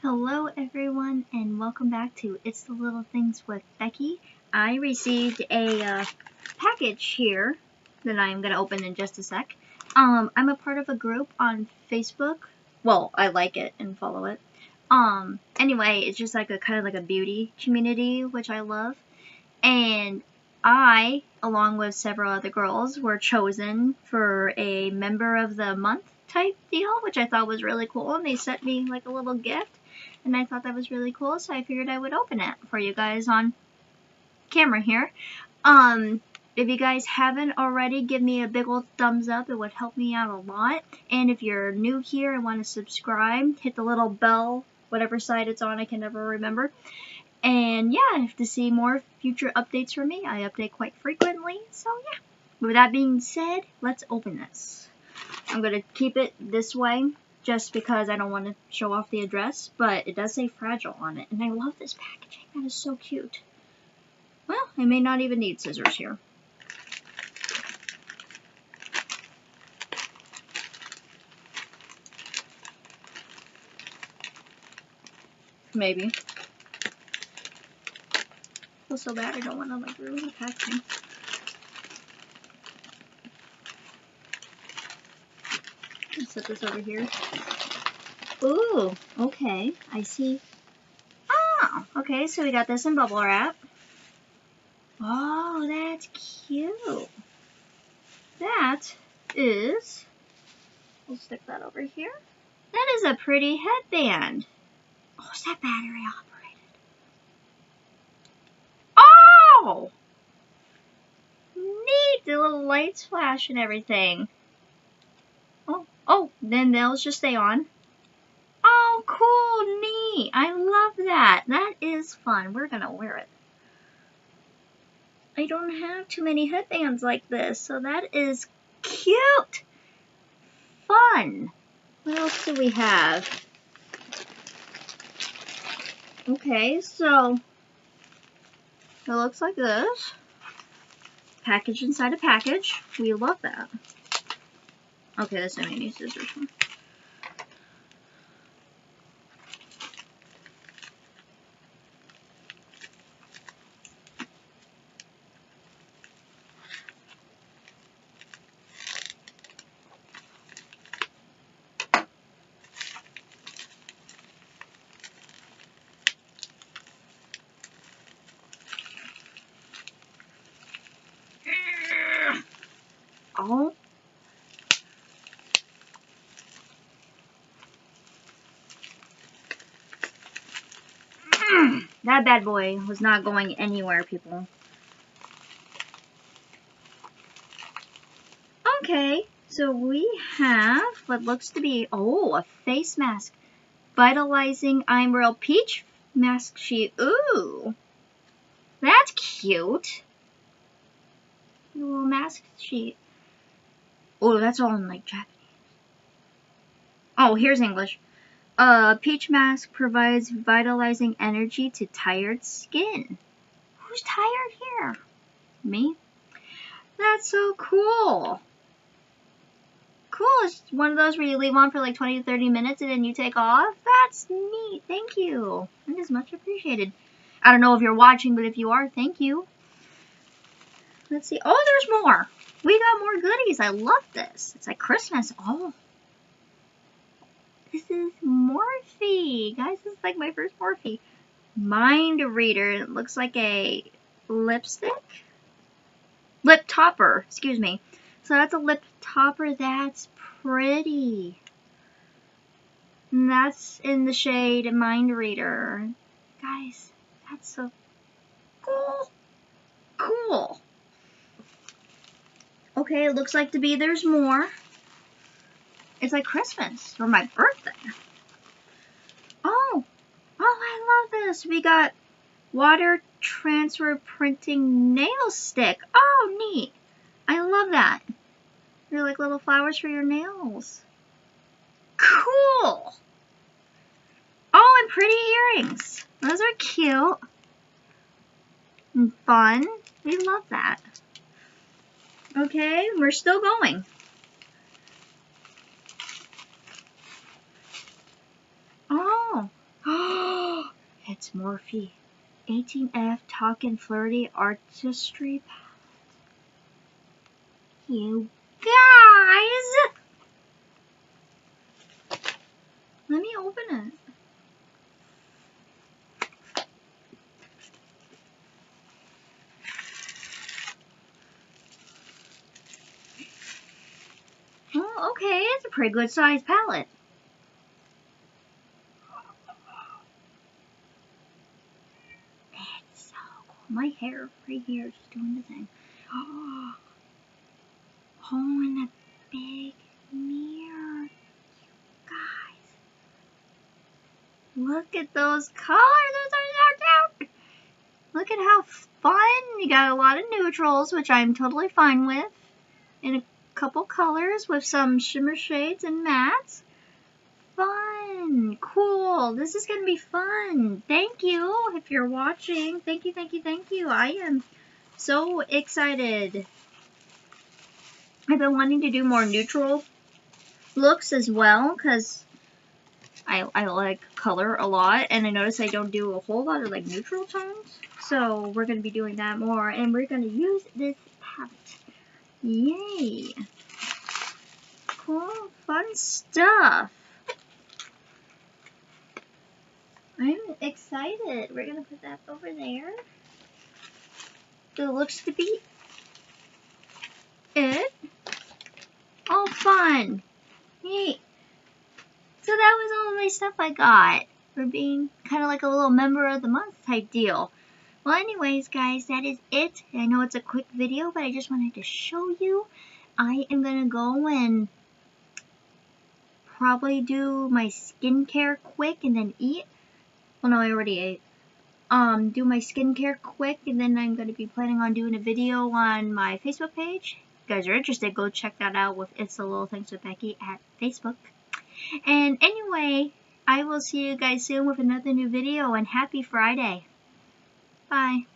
Hello everyone and welcome back to It's the Little Things with Becky. I received a package here that I'm going to open in just a sec. I'm a part of a group on Facebook. Well, I like it and follow it. Anyway, it's just like a kind of like a beauty community, which I love. And I, along with several other girls, were chosen for a member of the month type deal, which I thought was really cool. And they sent me like a little gift. And I thought that was really cool, so I figured I would open it for you guys on camera here. If you guys haven't already, give me a big old thumbs up. It would help me out a lot. And if you're new here and want to subscribe, hit the little bell, whatever side it's on, I can never remember. And yeah, to see more future updates from me, I update quite frequently. So yeah, with that being said, let's open this. I'm going to keep it this way, just because I don't want to show off the address, but it does say fragile on it, and I love this packaging. That is so cute. Well, I may not even need scissors here. Maybe. I feel so bad I don't want to like ruin the packaging. Let's set this over here. Ooh, okay, I see. Oh, okay, so we got this in bubble wrap. Oh, that's cute. That is, we'll stick that over here. That is a pretty headband. Oh, is that battery operated? Oh! Neat! The little lights flash and everything. Oh, then they'll just stay on. Oh, cool, neat. I love that. That is fun. We're gonna wear it. I don't have too many headbands like this, so that is cute. Fun. What else do we have? Okay, so it looks like this. Package inside a package. We love that. Okay, that's not any scissors. Oh. That bad boy was not going anywhere, people. Okay, so we have what looks to be, a face mask. Vitalizing Emerald Peach mask sheet. Ooh, that's cute. A little mask sheet. Oh, that's all in like Japanese. Oh, here's English. Peach mask provides vitalizing energy to tired skin. Who's tired here? Me? That's so cool. Cool. It's one of those where you leave on for like 20 to 30 minutes and then you take off. That's neat. Thank you. That is much appreciated. I don't know if you're watching, but if you are, thank you. Let's see. Oh, there's more. We got more goodies. I love this. It's like Christmas. Oh. This is Morphe. Guys, this is like my first Morphe. Mind Reader. It looks like a lipstick. Lip topper. Excuse me. So that's a lip topper. That's pretty. And that's in the shade Mind Reader. Guys, that's so cool. Cool. Okay, it looks like to be there's more. It's like Christmas or my birthday. Oh, I love this. We got water transfer printing nail stick. Oh, neat. I love that. They're like little flowers for your nails. Cool. Oh, and pretty earrings. Those are cute and fun. We love that. Okay, we're still going. Oh, Morphe 18F Talkin' Flirty Artistry Palette. You guys! Let me open it. Oh, okay, it's a pretty good sized palette. It's so cool. My hair right here is doing the thing. Oh, and the big mirror. You guys. Look at those colors. Those are so cute. Look at how fun. You got a lot of neutrals, which I'm totally fine with. In a couple colors with some shimmer shades and mattes. Fun. Cool. This is going to be fun. Thank you if you're watching. Thank you, thank you, thank you. I am so excited. I've been wanting to do more neutral looks as well because I like color a lot, and I notice I don't do a whole lot of like neutral tones. So we're going to be doing that more, and we're going to use this palette. Yay. Cool, fun stuff. I'm excited. We're going to put that over there. It looks to be it. Oh, fun. Yay. So that was all of my stuff I got for being kind of like a little member of the month type deal. Well, anyways, guys, that is it. I know it's a quick video, but I just wanted to show you. I am going to go and probably do my skincare quick and then eat. Well, no, I already ate. Do my skincare quick, and then I'm going to be planning on doing a video on my Facebook page. If you guys are interested, go check that out with It's the Little Things with Becky at Facebook. And anyway, I will see you guys soon with another new video, and happy Friday. Bye.